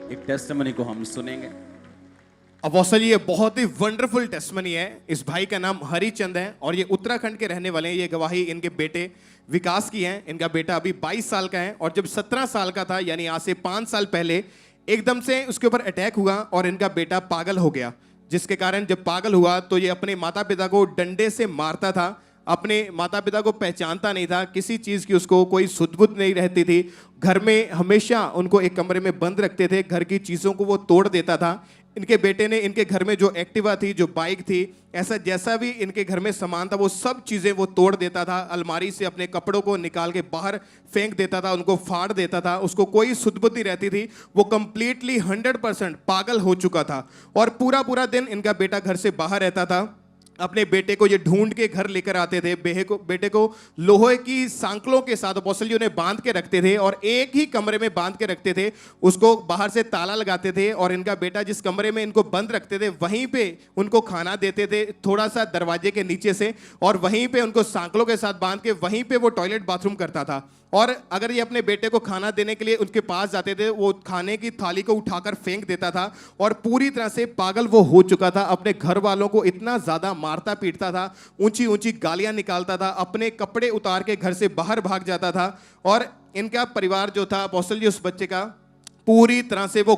एक टेस्टिमनी को हम सुनेंगे। अपोस्टल ये बहुत ही वंडरफुल टेस्टिमनी है। इस भाई का नाम हरिचंद है और ये उत्तराखंड के रहने वाले हैं। ये गवाही इनके बेटे विकास की है। इनका बेटा अभी 22 साल का है और जब 17 साल का था, यानी आज से 5 साल पहले, एकदम से उसके ऊपर अटैक हुआ और इनका बेटा पागल हो गया। जिसके कारण जब पागल हुआ तो ये अपने माता पिता को डंडे से मारता था। अपने माता पिता को पहचानता नहीं था, किसी चीज़ की उसको कोई सुध-बुध नहीं रहती थी। घर में हमेशा उनको एक कमरे में बंद रखते थे, घर की चीज़ों को वो तोड़ देता था। इनके बेटे ने इनके घर में जो एक्टिवा थी, जो बाइक थी, ऐसा जैसा भी इनके घर में सामान था वो सब चीज़ें वो तोड़ देता था। अलमारी से अपने कपड़ों को निकाल के बाहर फेंक देता था, उनको फाड़ देता था। उसको कोई सुध-बुद्धि रहती थी। वो कंप्लीटली 100% पागल हो चुका था और पूरा पूरा दिन इनका बेटा घर से बाहर रहता था। अपने बेटे को ये ढूंढ के घर लेकर आते थे। बेटे को लोहे की सांकलों के साथ अपोस्टल जी उन्हें बांध के रखते थे और एक ही कमरे में बांध के रखते थे। उसको बाहर से ताला लगाते थे और इनका बेटा जिस कमरे में इनको बंद रखते थे वहीं पे उनको खाना देते थे, थोड़ा सा दरवाजे के नीचे से, और वहीं पे उनको सांकलों के साथ बांध के वहीं पे वो टॉयलेट बाथरूम करता था। और अगर ये अपने बेटे को खाना देने के लिए उनके पास जाते थे, वो खाने की थाली को उठाकर फेंक देता था और पूरी तरह से पागल वो हो चुका था। अपने घर वालों को इतना ज़्यादा मारता पीटता था, ऊंची ऊंची गालियां निकालता था, अपने कपड़े उतार के घर से बाहर भाग जाता था। और इनका परिवार जो था अपोस्टल जी, उस बच्चे का पूरी तरह से वो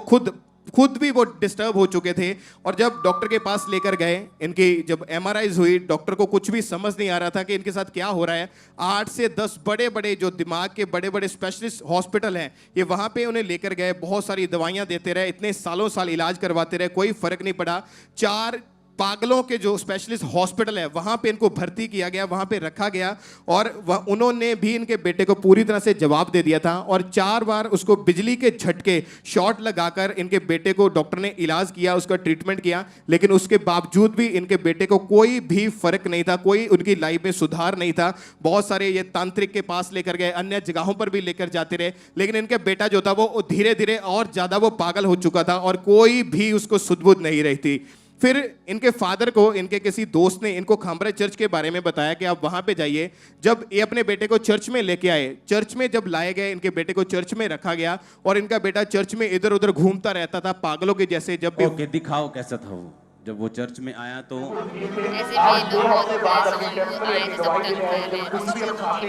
खुद भी वो डिस्टर्ब हो चुके थे। और जब डॉक्टर के पास लेकर गए, इनकी जब एमआरआईज हुई, डॉक्टर को कुछ भी समझ नहीं आ रहा था कि इनके साथ क्या हो रहा है। 8 से 10 बड़े बड़े जो दिमाग के बड़े बड़े स्पेशलिस्ट हॉस्पिटल हैं, ये वहाँ पे उन्हें लेकर गए। बहुत सारी दवाइयाँ देते रहे, इतने सालों साल इलाज करवाते रहे, कोई फर्क नहीं पड़ा। 4 पागलों के जो स्पेशलिस्ट हॉस्पिटल है वहाँ पे इनको भर्ती किया गया, वहाँ पे रखा गया और उन्होंने भी इनके बेटे को पूरी तरह से जवाब दे दिया था। और 4 बार उसको बिजली के झटके शॉट लगाकर इनके बेटे को डॉक्टर ने इलाज किया, उसका ट्रीटमेंट किया, लेकिन उसके बावजूद भी इनके बेटे को कोई भी फर्क नहीं था, कोई उनकी लाइफ में सुधार नहीं था। बहुत सारे ये तांत्रिक के पास लेकर गए, अन्य जगहों पर भी लेकर जाते रहे, लेकिन इनके बेटा जो था वो धीरे धीरे और ज़्यादा वो पागल हो चुका था और कोई भी उसको सुध-बुध नहीं रही थी। फिर इनके फादर को इनके किसी दोस्त ने इनको खामरा चर्च के बारे में बताया कि आप वहां पे जाइए। जब ये अपने बेटे को चर्च में लेके आए, चर्च में जब लाए गए, इनके बेटे को चर्च में रखा गया और इनका बेटा चर्च में इधर उधर घूमता रहता था पागलों के जैसे। जब भी ओके, दिखाओ कैसा था वो जब वो चर्च में आया तो। ऐसे भी लोग बहुत ऐसे आए थे, सब तंग कर रहे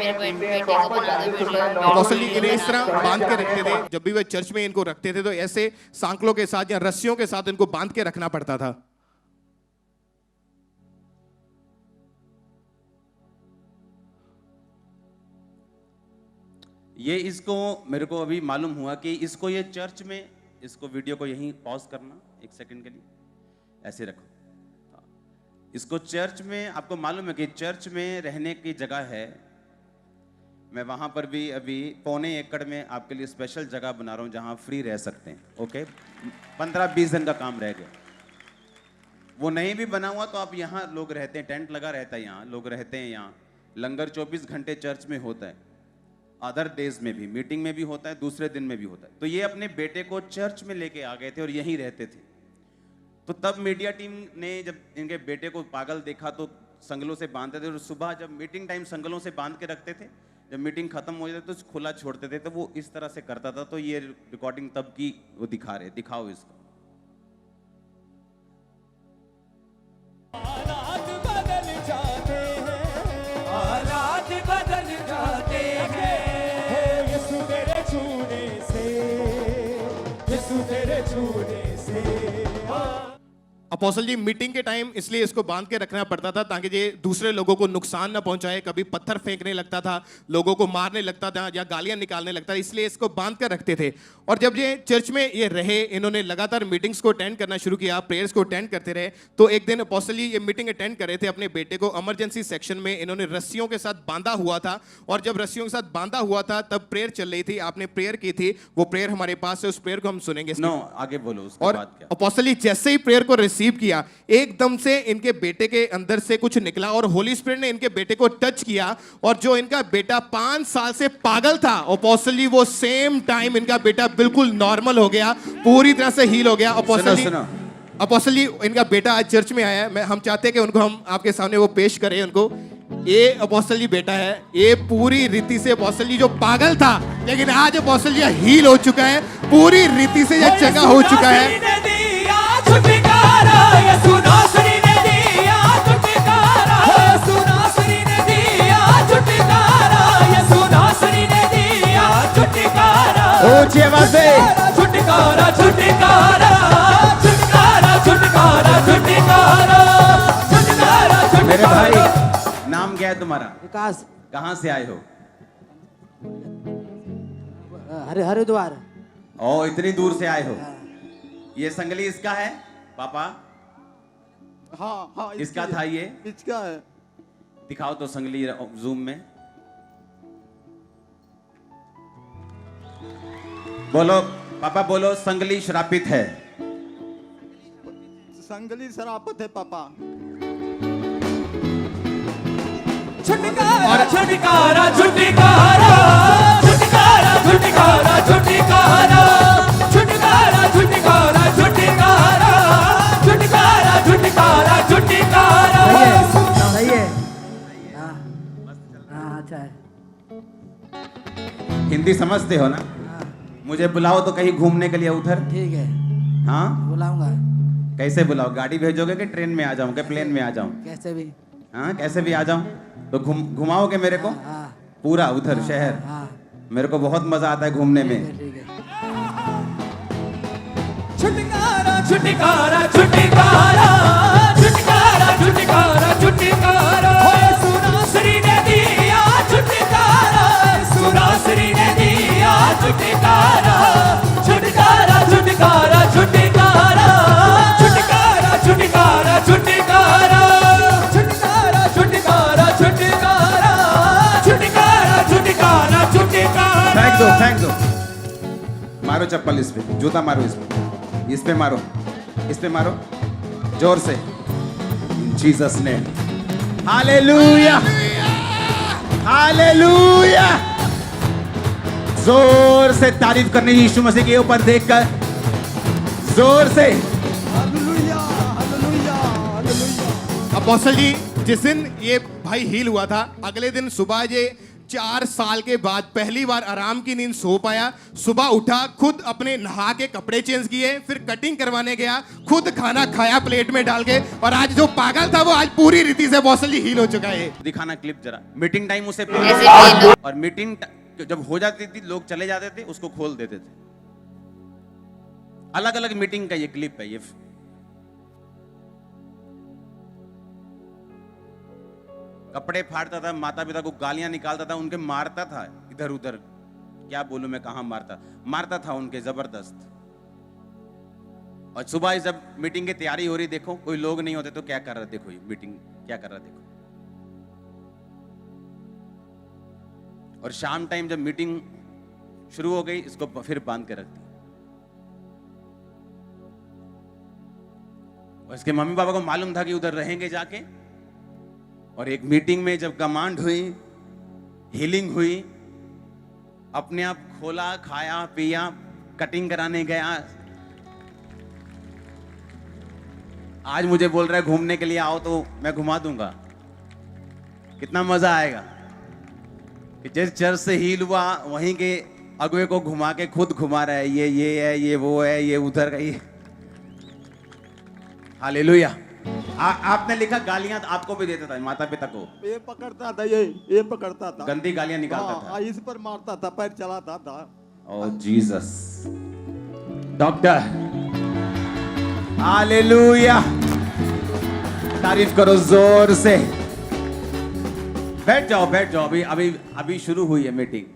हैं कि मेरे बेटे को बना दो वीडियो। अपोस्टल जी इन्हें इस तरह बांध के रखते थे। जब भी वह चर्च में इनको रखते थे तो ऐसे सांकलों के साथ या रस्सियों के साथ इनको बांध के रखना पड़ता था। ये इसको मेरे को अभी मालूम हुआ कि इसको ये चर्च में, इसको वीडियो को यहीं पॉज करना 1 सेकंड के लिए, ऐसे रखो। इसको चर्च में, आपको मालूम है कि चर्च में रहने की जगह है। मैं वहां पर भी अभी 1.25 एकड़ में आपके लिए स्पेशल जगह बना रहा हूं जहां फ्री रह सकते हैं। ओके, 15-20 दिन का काम रह गया। वो नहीं भी बना हुआ तो आप यहाँ लोग रहते हैं, टेंट लगा रहता है, यहाँ लोग रहते हैं। यहाँ लंगर 24 घंटे चर्च में होता है, अदर डेज में भी, मीटिंग में भी होता है, दूसरे दिन में भी होता है। तो ये अपने बेटे को चर्च में लेके आ गए थे और यहीं रहते थे। तो तब मीडिया टीम ने जब इनके बेटे को पागल देखा तो संगलों से बांधते थे और सुबह जब मीटिंग टाइम संगलों से बांध के रखते थे, जब मीटिंग खत्म हो जाती तो खुला छोड़ते थे। तो वो इस तरह से करता था। तो ये रिकॉर्डिंग तब की वो दिखा रहे, दिखाओ इसको। हालात बदल जाते हैं, हालात बदल जाते हैं, यीशु तेरे छूने से, यीशु तेरे छूने से। अपोस्टल जी मीटिंग के टाइम इसलिए इसको बांध के रखना पड़ता था ताकि ये दूसरे लोगों को नुकसान ना पहुंचाए। कभी पत्थर फेंकने लगता था, लोगों को मारने लगता था या गालियां निकालने लगता था, इसलिए इसको बांध कर रखते थे। और जब ये चर्च में ये रहे, इन्होंने लगातार मीटिंग्स को अटेंड करना शुरू किया, प्रेयर्स को अटेंड करते रहे। तो एक दिन अपोस्टल जी ये मीटिंग अटेंड कर रहे थे, अपने बेटे को इमरजेंसी सेक्शन में इन्होंने रस्सियों के साथ बांधा हुआ था। और जब रस्सियों के साथ बांधा हुआ था तब प्रेयर चल रही थी, आपने प्रेयर की थी, वो प्रेयर हमारे पास है, उस प्रेयर को हम सुनेंगे। आगे बोलो उसके और बाद क्या। अपोस्टल जी जैसे ही प्रेयर को रिसीव किया, एकदम से इनके बेटे के अंदर से कुछ निकला और होली स्पिरिट ने इनके बेटे को टच किया। और जो इनका बेटा 5 साल से पागल था, अपोस्टल जी वो सेम टाइम इनका बेटा बिल्कुल नॉर्मल हो गया, पूरी तरह से हील हो गया। अपोस्टल जी इनका बेटा आज चर्च में आया है। हम चाहते हैं कि उनको हम आपके सामने वो पेश करें उनको। ये अपोस्टल जी बेटा है, ये पूरी रीति से अपोस्टल जी जो पागल था, लेकिन आज अपोस्टल जी हील हो चुका है, पूरी रीति से ये चंगा हो चुका है। ऊंची आवाज से छुटकारा छुटकारा छुटकारा छुटकारा छुटकारा छुटकारा। मेरे भाई नाम क्या है तुम्हारा? विकास। कहाँ से आए हो? हरिद्वार। ओ इतनी दूर से आए हो। ये संगली इसका है पापा? हाँ हाँ इसका था ये? इसका है। दिखाओ तो संगली जूम में। बोलो पापा, बोलो संगली श्रापित है। संगली शराबत है पापा। छुटकारा छुटकारा छुटकारा छुटकारा छुटकारा छुटकारा छुटकारा छुटकारा छुटकारा छुटकारा छुटकारा छुटकारा। सही है। हाँ अच्छा है। हिंदी समझते हो ना? मुझे बुलाओ तो कहीं घूमने के लिए उधर। ठीक है, हाँ बुलाऊंगा। कैसे बुलाओ? गाड़ी भेजोगे कि ट्रेन में आ जाऊं कि प्लेन में आ जाऊं? कैसे भी। हाँ कैसे भी आ जाऊं। तो घुमाओगे मेरे को हाँ पूरा उधर शहर? हाँ मेरे को बहुत मजा आता है घूमने में। ठीक है। छुटकारा छुटकारा छुटकारा छुटकारा छुटकारा छुटकारा। सुनासरी ने दिया छुटकारा, सुनासरी ने दिया छुटकारा छुटकारा छुटकारा छुटकारा छुटकारा छुटकारा छुटकारा छुटकारा छुटकारा छुटकारा छुटकारा छुटकारा छुटकारा। फेंक दो मारो चप्पल इस पे, जूता मारो इस पे मारो, इस पे मारो जोर से। इन जीसस नेम। Hallelujah hallelujah. जोर से तारीफ करने यीशु मसीह के ऊपर देखकर, जोर से। Hallelujah hallelujah hallelujah. अपोस्टल जी जिस दिन ये भाई हील हुआ था, अगले दिन सुबह ये 4 साल के बाद पहली बार आराम की नींद सो पाया। सुबह उठा, खुद अपने नहा के कपड़े चेंज किए, फिर कटिंग करवाने गया, खुद खाना खाया प्लेट में डाल के, और आज जो पागल था वो आज पूरी रीति से अपोस्टल जी हील हो चुका है। दिखाना क्लिप जरा। मीटिंग टाइम उसे ऐसे भी लोग- और मीटिंग जब हो जाती थी लोग चले जाते थे, उसको खोल देते थे। अलग अलग मीटिंग का ये क्लिप है। ये कपड़े फाड़ता था, माता पिता को गालियां निकालता था, उनके मारता था इधर उधर। क्या बोलूं मैं, कहां मारता था उनके जबरदस्त। और सुबह जब मीटिंग की तैयारी हो रही, देखो कोई लोग नहीं होते तो क्या कर रहा, देखो ये मीटिंग क्या कर रहा देखो। और शाम टाइम जब मीटिंग शुरू हो गई, इसको फिर बांध के रख दी। और इसके मम्मी पापा को मालूम था कि उधर रहेंगे जाके। और एक मीटिंग में जब कमांड हुई, हीलिंग हुई, अपने आप खोला, खाया पिया, कटिंग कराने गया। आज मुझे बोल रहा है घूमने के लिए आओ, तो मैं घुमा दूंगा। कितना मजा आएगा कि जिस चर्च से हील हुआ वहीं के अगुए को घुमा के खुद घुमा रहा है। ये है, ये वो है, ये उधर का ये। हालेलुया। आपने लिखा गालियां आपको भी देता था, माता पिता को। ये पकड़ता था, ये पकड़ता था, गंदी गालियां निकालता था। हाँ, इस पर मारता था, पैर चलाता था। ओह जीसस। Doctor hallelujah. तारीफ करो जोर से। बैठ जाओ बैठ जाओ। अभी शुरू हुई है मीटिंग।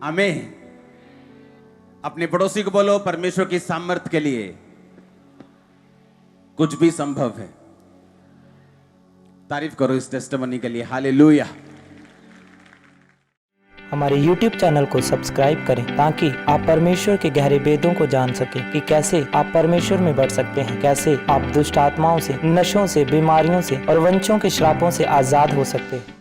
आमीन। अपने पड़ोसी को बोलो, परमेश्वर की सामर्थ के लिए कुछ भी संभव है। तारीफ करो इस टेस्टिमनी के लिए। हालेलुया। हमारे YouTube चैनल को सब्सक्राइब करें ताकि आप परमेश्वर के गहरे वेदों को जान सकें कि कैसे आप परमेश्वर में बढ़ सकते हैं, कैसे आप दुष्ट आत्माओं से, नशों से, बीमारियों से और वंशों के श्रापों से आजाद हो सकते हैं।